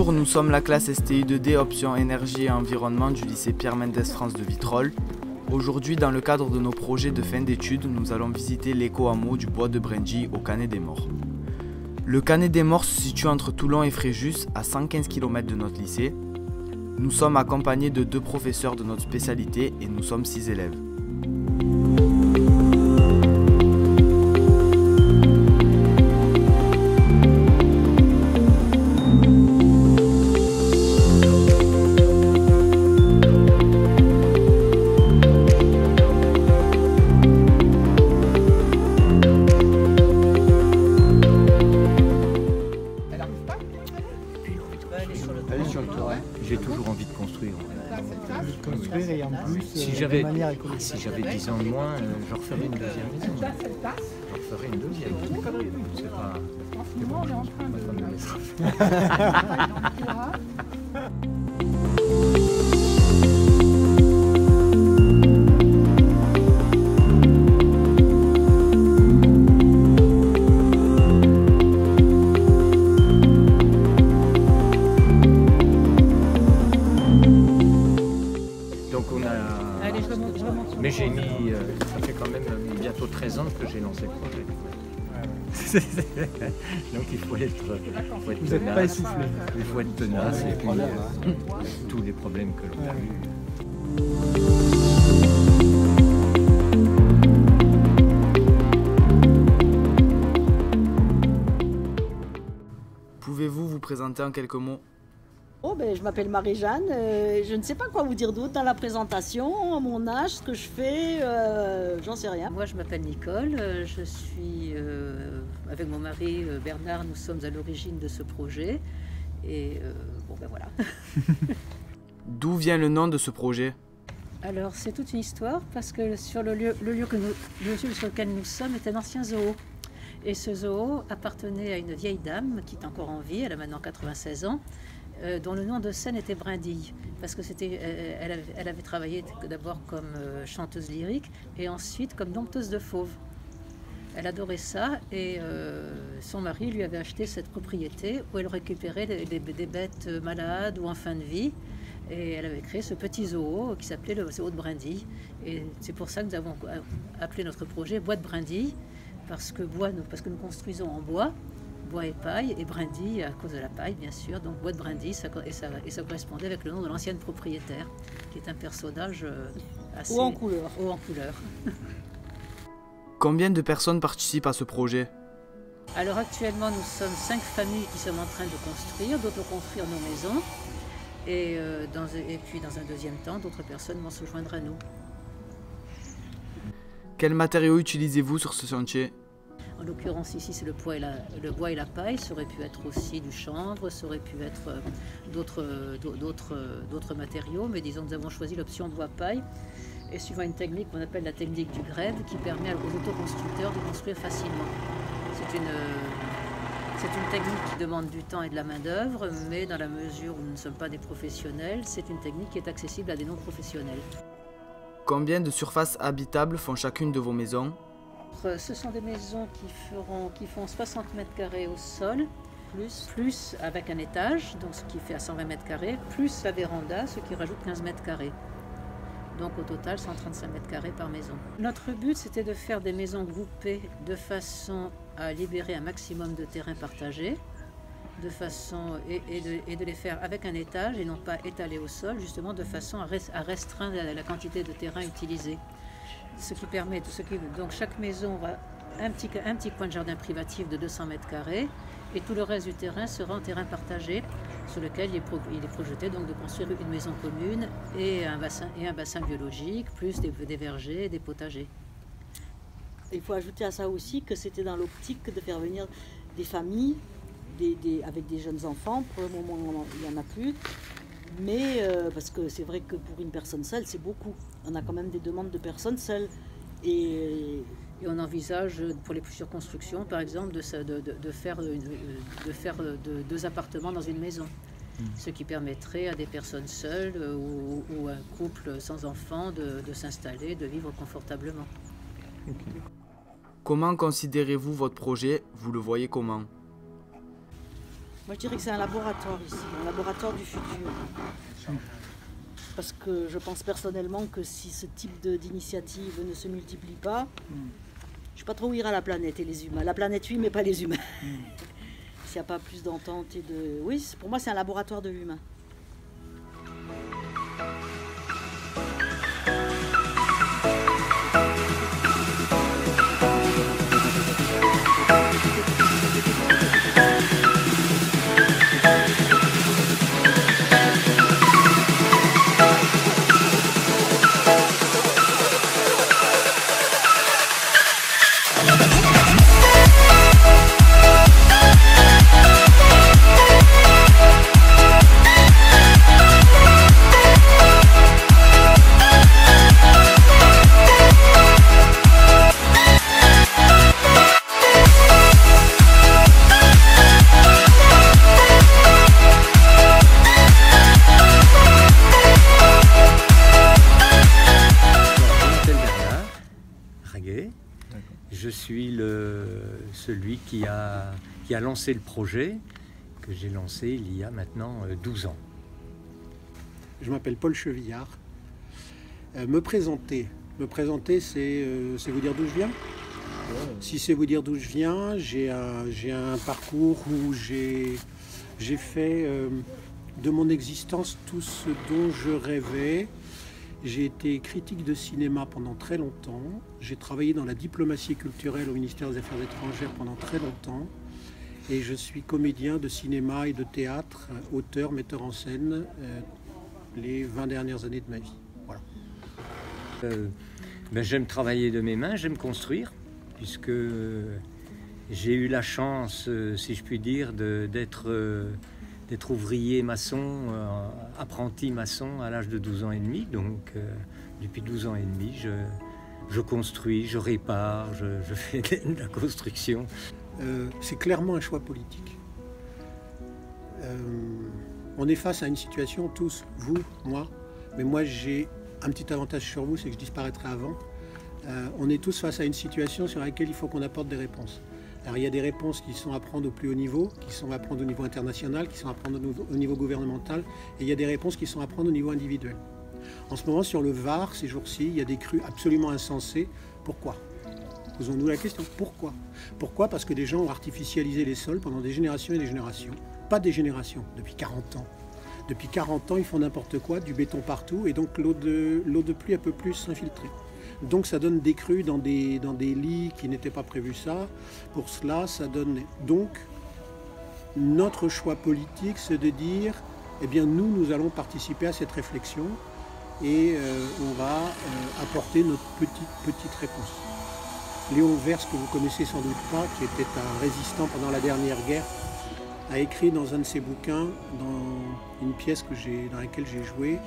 Bonjour, nous sommes la classe STI2D option énergie et environnement du lycée Pierre Mendès France de Vitrolles. Aujourd'hui, dans le cadre de nos projets de fin d'études, nous allons visiter l'éco-hameau du bois de Brindy au Canet des Morts. Le Canet des Morts se situe entre Toulon et Fréjus, à 115 km de notre lycée. Nous sommes accompagnés de 2 professeurs de notre spécialité et nous sommes 6 élèves. J'ai toujours envie de construire. Construire et en plus, Si j'avais 10 ans de moins, je referais une deuxième maison. Je referais une deuxième. C'est pas... C'est bon, ma femme me laissera faire. Donc on a... Mais j'ai mis... ça fait quand même bientôt 13 ans que j'ai lancé le projet. Donc il faut être vous n'êtes pas essoufflé. Il faut être tenace et puis tous les problèmes que l'on a eus. Pouvez-vous vous présenter en quelques mots ? Oh ben, je m'appelle Marie-Jeanne, je ne sais pas quoi vous dire d'autre dans la présentation, mon âge, ce que je fais, j'en sais rien. Moi je m'appelle Nicole, je suis avec mon mari Bernard, nous sommes à l'origine de ce projet et bon ben voilà. D'où vient le nom de ce projet ? Alors c'est toute une histoire parce que sur le lieu sur lequel nous sommes est un ancien zoo. Et ce zoo appartenait à une vieille dame qui est encore en vie, elle a maintenant 96 ans, dont le nom de scène était Brindy, parce que elle avait travaillé d'abord comme chanteuse lyrique et ensuite comme dompteuse de fauves. Elle adorait ça et son mari lui avait acheté cette propriété où elle récupérait des bêtes malades ou en fin de vie. Et elle avait créé ce petit zoo qui s'appelait le zoo de Brindy. Et c'est pour ça que nous avons appelé notre projet Bois de Brindy, parce que nous construisons en bois et paille, et Brindy à cause de la paille bien sûr, donc Bois de Brindy, ça correspondait avec le nom de l'ancienne propriétaire, qui est un personnage assez Haut en couleur. Haut en couleur. Combien de personnes participent à ce projet ? Alors actuellement nous sommes 5 familles qui sommes en train de construire, d'autoconstruire nos maisons, et puis dans un deuxième temps, d'autres personnes vont se joindre à nous. Quels matériaux utilisez-vous sur ce chantier ? En l'occurrence ici c'est le bois et la paille, ça aurait pu être aussi du chanvre, ça aurait pu être d'autres matériaux, mais disons que nous avons choisi l'option bois-paille, et suivant une technique qu'on appelle la technique du grève, qui permet aux autoconstructeurs de construire facilement. C'est une technique qui demande du temps et de la main-d'œuvre, mais dans la mesure où nous ne sommes pas des professionnels, c'est une technique qui est accessible à des non-professionnels. Combien de surfaces habitables font chacune de vos maisons ? Ce sont des maisons qui font 60 mètres carrés au sol, plus avec un étage, donc ce qui fait à 120 mètres carrés, plus la véranda, ce qui rajoute 15 mètres carrés. Donc au total 135 mètres carrés par maison. Notre but c'était de faire des maisons groupées de façon à libérer un maximum de terrain partagé, et de les faire avec un étage et non pas étalés au sol, justement de façon à restreindre la quantité de terrain utilisé. Ce qui permet, donc chaque maison aura un petit coin de jardin privatif de 200 mètres carrés et tout le reste du terrain sera en terrain partagé sur lequel il est projeté donc de construire une maison commune et un bassin biologique, plus des vergers et des potagers. Il faut ajouter à ça aussi que c'était dans l'optique de faire venir des familles avec des jeunes enfants. Pour le moment, il n'y en a plus. Mais parce que c'est vrai que pour une personne seule, c'est beaucoup. On a quand même des demandes de personnes seules. Et on envisage pour les futures constructions, par exemple, de faire 2 appartements dans une maison. Ce qui permettrait à des personnes seules ou un couple sans enfants de s'installer, de vivre confortablement. Comment considérez-vous votre projet ? Vous le voyez comment ? Moi je dirais que c'est un laboratoire ici, un laboratoire du futur. Parce que je pense personnellement que si ce type d'initiative ne se multiplie pas, je ne sais pas trop où ira la planète et les humains. La planète oui, mais pas les humains. S'il n'y a pas plus d'entente et de... Oui, pour moi c'est un laboratoire de l'humain. Je suis celui qui a lancé le projet que j'ai lancé il y a maintenant 12 ans. Je m'appelle Paul Chevillard. Me présenter, c'est vous dire d'où je viens. Si c'est vous dire d'où je viens, j'ai un parcours où j'ai fait de mon existence tout ce dont je rêvais. J'ai été critique de cinéma pendant très longtemps. J'ai travaillé dans la diplomatie culturelle au ministère des Affaires étrangères pendant très longtemps. Et je suis comédien de cinéma et de théâtre, auteur, metteur en scène, les 20 dernières années de ma vie. Voilà. J'aime travailler de mes mains, j'aime construire, puisque j'ai eu la chance, si je puis dire, d'être ouvrier maçon, apprenti maçon à l'âge de 12 ans et demi. Donc depuis 12 ans et demi, je construis, je répare, je fais de la construction. C'est clairement un choix politique. On est face à une situation, tous, vous, moi, mais moi j'ai un petit avantage sur vous, c'est que je disparaîtrai avant. On est tous face à une situation sur laquelle il faut qu'on apporte des réponses. Alors il y a des réponses qui sont à prendre au plus haut niveau, qui sont à prendre au niveau international, qui sont à prendre au niveau gouvernemental, et il y a des réponses qui sont à prendre au niveau individuel. En ce moment, sur le Var, ces jours-ci, il y a des crues absolument insensées. Pourquoi? Posons-nous la question, pourquoi? Pourquoi? Parce que des gens ont artificialisé les sols pendant des générations et des générations. Pas des générations, depuis 40 ans. Depuis 40 ans, ils font n'importe quoi, du béton partout, et donc l'eau de pluie, elle peut plus s'infiltrer. Donc ça donne des crues dans des lits qui n'étaient pas prévus ça. Pour cela, ça donne... Donc, notre choix politique, c'est de dire, eh bien nous allons participer à cette réflexion et on va apporter notre petite réponse. Léon Vers, que vous connaissez sans doute pas, qui était un résistant pendant la dernière guerre, a écrit dans un de ses bouquins, dans une pièce dans laquelle j'ai joué,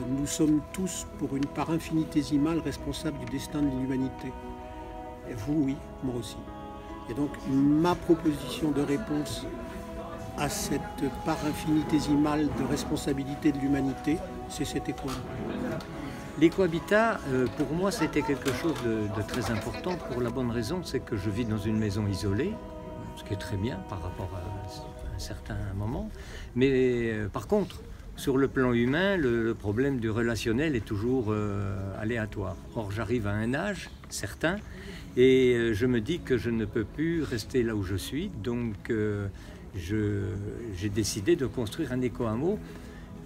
nous sommes tous, pour une part infinitésimale, responsables du destin de l'humanité. Et vous, oui, moi aussi. Et donc, ma proposition de réponse à cette part infinitésimale de responsabilité de l'humanité, c'est cet éco-hameau. L'écohabitat, pour moi, c'était quelque chose de très important pour la bonne raison, c'est que je vis dans une maison isolée, ce qui est très bien par rapport à un certain moment. Mais par contre, sur le plan humain, le problème du relationnel est toujours aléatoire. Or, j'arrive à un âge certain et je me dis que je ne peux plus rester là où je suis. Donc, j'ai décidé de construire un éco-hameau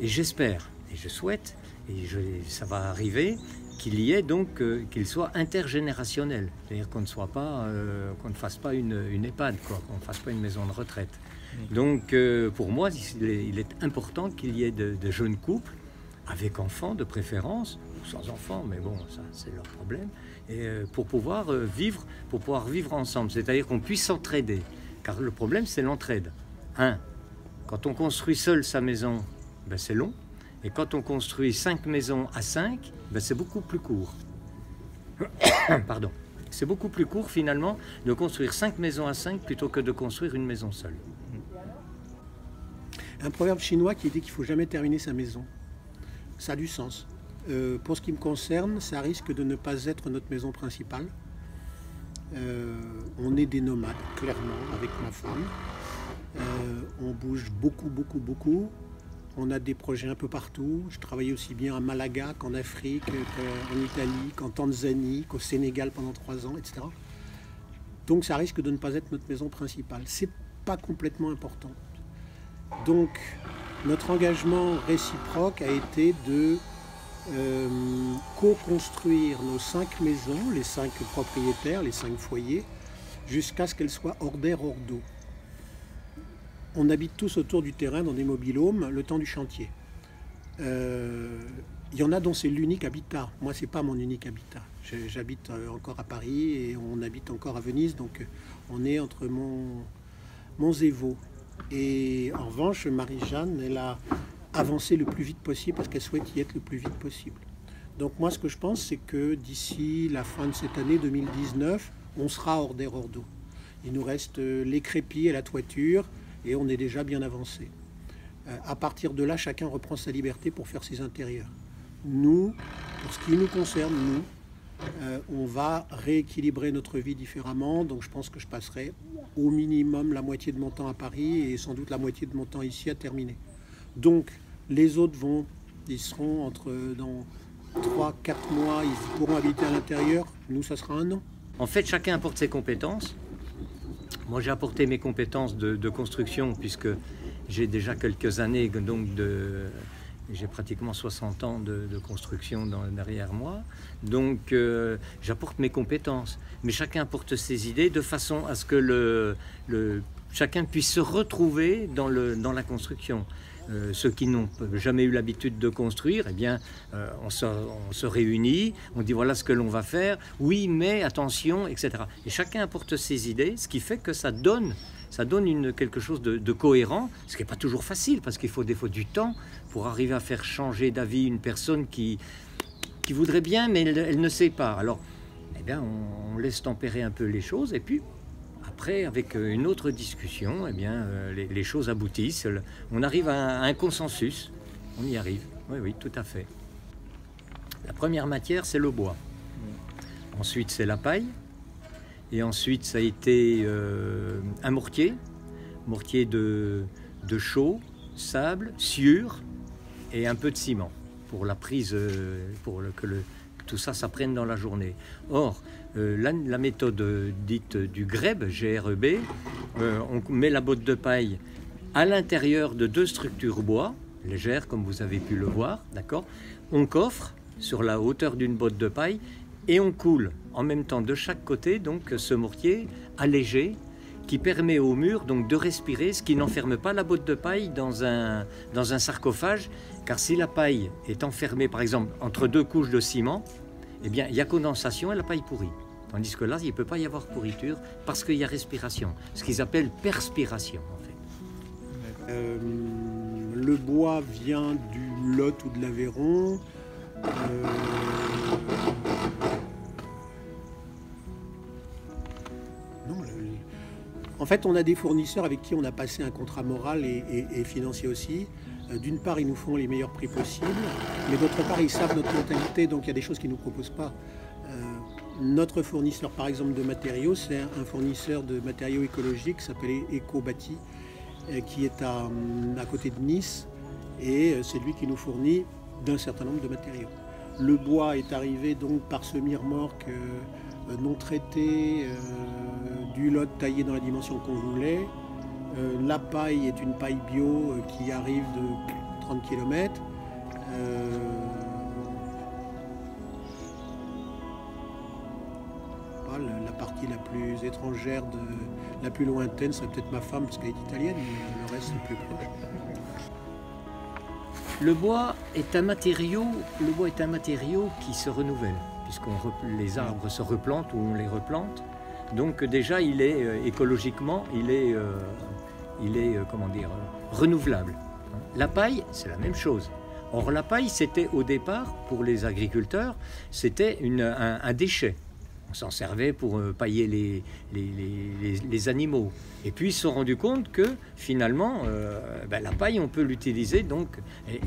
et j'espère et je souhaite, et ça va arriver, qu'il y ait donc qu'il soit intergénérationnel. C'est-à-dire qu'on ne soit pas, qu'on ne fasse pas une EHPAD, qu'on ne fasse pas une maison de retraite. Donc pour moi, il est important qu'il y ait de jeunes couples, avec enfants de préférence, ou sans enfants, mais bon, ça c'est leur problème, et pour pouvoir vivre ensemble, c'est-à-dire qu'on puisse s'entraider. Car le problème, c'est l'entraide. Quand on construit seul sa maison, ben, c'est long, et quand on construit 5 maisons à 5, ben, c'est beaucoup plus court. Pardon. C'est beaucoup plus court finalement de construire 5 maisons à 5 plutôt que de construire une maison seule. Un proverbe chinois qui dit qu'il ne faut jamais terminer sa maison. Ça a du sens. Pour ce qui me concerne, ça risque de ne pas être notre maison principale. On est des nomades, clairement, avec ma femme. On bouge beaucoup, beaucoup, beaucoup. On a des projets un peu partout. Je travaillais aussi bien à Malaga qu'en Afrique, qu'en Italie, qu'en Tanzanie, qu'au Sénégal pendant 3 ans, etc. Donc ça risque de ne pas être notre maison principale. C'est pas complètement important. Donc notre engagement réciproque a été de co-construire nos 5 maisons, les 5 propriétaires, les 5 foyers, jusqu'à ce qu'elles soient hors d'air, hors d'eau. On habite tous autour du terrain dans des mobil-homes le temps du chantier. Il y en a dont c'est l'unique habitat. Moi, c'est pas mon unique habitat. J'habite encore à Paris et on habite encore à Venise, donc on est entre Monts-et-Vaux. Et en revanche, Marie-Jeanne, elle a avancé le plus vite possible parce qu'elle souhaite y être le plus vite possible. Donc moi, ce que je pense, c'est que d'ici la fin de cette année 2019, on sera hors d'air, hors d'eau. Il nous reste les crépis et la toiture, et on est déjà bien avancé. À partir de là, chacun reprend sa liberté pour faire ses intérieurs. Nous, pour ce qui nous concerne, on va rééquilibrer notre vie différemment. Donc je pense que je passerai au minimum la moitié de mon temps à Paris et sans doute la moitié de mon temps ici à terminer. Donc les autres ils seront dans 3-4 mois, ils pourront habiter à l'intérieur. Nous, ça sera 1 an. En fait, chacun apporte ses compétences. Moi, j'ai apporté mes compétences de construction puisque j'ai déjà quelques années, donc j'ai pratiquement 60 ans de construction derrière moi. Donc, j'apporte mes compétences. Mais chacun apporte ses idées de façon à ce que chacun puisse se retrouver dans la construction. Ceux qui n'ont jamais eu l'habitude de construire, eh bien, on se réunit, on dit voilà ce que l'on va faire, oui, mais attention, etc. Et chacun apporte ses idées, ce qui fait que ça donne quelque chose de cohérent, ce qui n'est pas toujours facile, parce qu'il faut des fois du temps pour arriver à faire changer d'avis une personne qui voudrait bien, mais elle ne sait pas. Alors, eh bien, on laisse tempérer un peu les choses, et puis après, avec une autre discussion, eh bien, les choses aboutissent. On arrive à un consensus. On y arrive. Oui, oui, tout à fait. La première matière, c'est le bois. Ensuite, c'est la paille. Et ensuite, ça a été un mortier. Mortier de chaux, sable, sciure et un peu de ciment pour la prise, pour que tout ça prenne dans la journée. Or, la méthode dite du greb, GREB, on met la botte de paille à l'intérieur de 2 structures bois, légères comme vous avez pu le voir, d'accord. On coffre sur la hauteur d'une botte de paille et on coule en même temps de chaque côté donc ce mortier allégé qui permet au mur donc de respirer, ce qui n'enferme pas la botte de paille dans un sarcophage, car si la paille est enfermée par exemple entre 2 couches de ciment, eh bien il y a condensation et la paille pourrit. Tandis que là, il ne peut pas y avoir pourriture parce qu'il y a respiration, ce qu'ils appellent perspiration en fait. Le bois vient du Lot ou de l'Aveyron. En fait, on a des fournisseurs avec qui on a passé un contrat moral et financier aussi. D'une part, ils nous font les meilleurs prix possibles, mais d'autre part, ils savent notre mentalité, donc il y a des choses qu'ils ne nous proposent pas. Notre fournisseur, par exemple, de matériaux, c'est un fournisseur de matériaux écologiques qui s'appelle EcoBati, qui est à côté de Nice, et c'est lui qui nous fournit d'un certain nombre de matériaux. Le bois est arrivé donc par semi-remorque non traité, du lot taillé dans la dimension qu'on voulait. La paille est une paille bio qui arrive de 30 km. La partie la plus étrangère, la plus lointaine, c'est peut-être ma femme parce qu'elle est italienne, mais le reste c'est plus proche. Le bois est un matériau qui se renouvelle, puisque les arbres se replantent ou on les replante. Donc déjà, il est écologiquement, il est renouvelable. La paille, c'est la même chose. Or, la paille, c'était au départ, pour les agriculteurs, c'était un déchet. On s'en servait pour pailler les animaux. Et puis ils se sont rendus compte que finalement, la paille, on peut l'utiliser donc,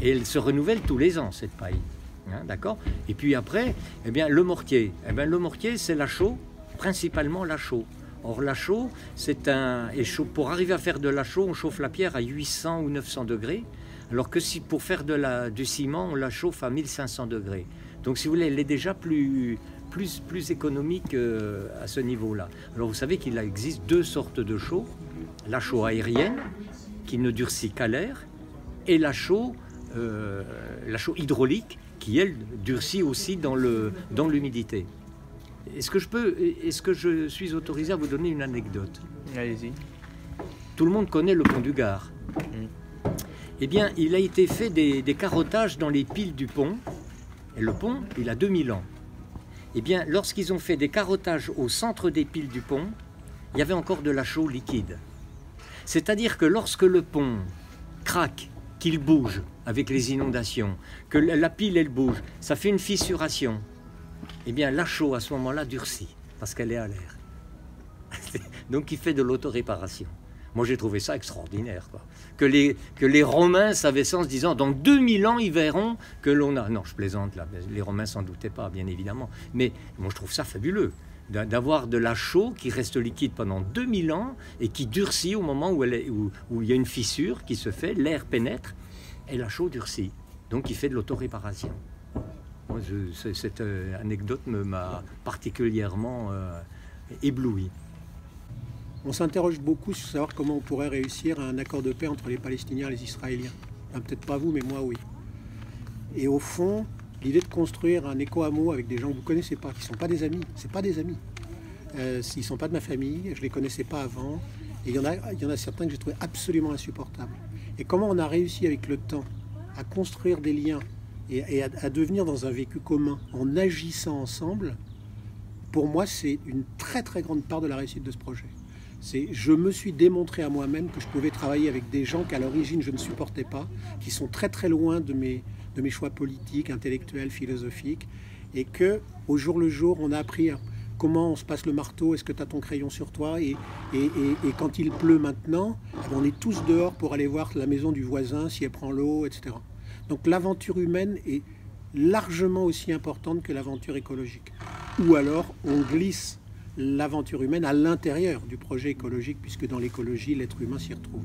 et elle se renouvelle tous les ans, cette paille. Hein, d'accord ? Et puis après, eh bien, le mortier. Eh bien, le mortier, c'est la chaux, principalement la chaux. Or la chaux, pour arriver à faire de la chaux, on chauffe la pierre à 800 ou 900 degrés, alors que si pour faire du ciment, on la chauffe à 1500 degrés. Donc si vous voulez, elle est déjà plus économique à ce niveau-là. Alors vous savez qu'il existe deux sortes de chaux, la chaux aérienne, qui ne durcit qu'à l'air, et la chaux hydraulique, qui elle durcit aussi dans l'humidité. Est-ce que je suis autorisé à vous donner une anecdote? Allez-y. Tout le monde connaît le pont du Gard. Eh bien, il a été fait des carottages dans les piles du pont. Et le pont, il a 2000 ans. Eh bien, lorsqu'ils ont fait des carottages au centre des piles du pont, il y avait encore de la chaux liquide. C'est-à-dire que lorsque le pont craque, qu'il bouge avec les inondations, que la pile, elle bouge, ça fait une fissuration. Eh bien, la chaux, à ce moment-là, durcit, parce qu'elle est à l'air. Donc, il fait de l'autoréparation. Moi, j'ai trouvé ça extraordinaire, quoi. Que les Romains savaient ça en se disant, dans 2000 ans, ils verront que l'on a... Non, je plaisante, là. Les Romains s'en doutaient pas, bien évidemment. Mais moi, je trouve ça fabuleux, d'avoir de la chaux qui reste liquide pendant 2000 ans et qui durcit au moment où il y a une fissure qui se fait, l'air pénètre, et la chaux durcit. Donc, il fait de l'autoréparation. Moi, cette anecdote m'a particulièrement ébloui. On s'interroge beaucoup sur savoir comment on pourrait réussir un accord de paix entre les Palestiniens et les Israéliens. Enfin, peut-être pas vous, mais moi, oui. Et au fond, l'idée de construire un éco-hameau avec des gens que vous ne connaissez pas, qui ne sont pas des amis, c'est pas des amis. Ils ne sont pas de ma famille, je ne les connaissais pas avant. Et il y en a certains que j'ai trouvé absolument insupportables. Et comment on a réussi avec le temps à construire des liens et à devenir dans un vécu commun en agissant ensemble, pour moi, c'est une très très grande part de la réussite de ce projet. Je me suis démontré à moi-même que je pouvais travailler avec des gens qu'à l'origine je ne supportais pas, qui sont très très loin de mes choix politiques, intellectuels, philosophiques, et que au jour le jour, on a appris comment on se passe le marteau, est-ce que tu as ton crayon sur toi, et quand il pleut maintenant, on est tous dehors pour aller voir la maison du voisin, si elle prend l'eau, etc. Donc l'aventure humaine est largement aussi importante que l'aventure écologique. Ou alors on glisse l'aventure humaine à l'intérieur du projet écologique, puisque dans l'écologie, l'être humain s'y retrouve.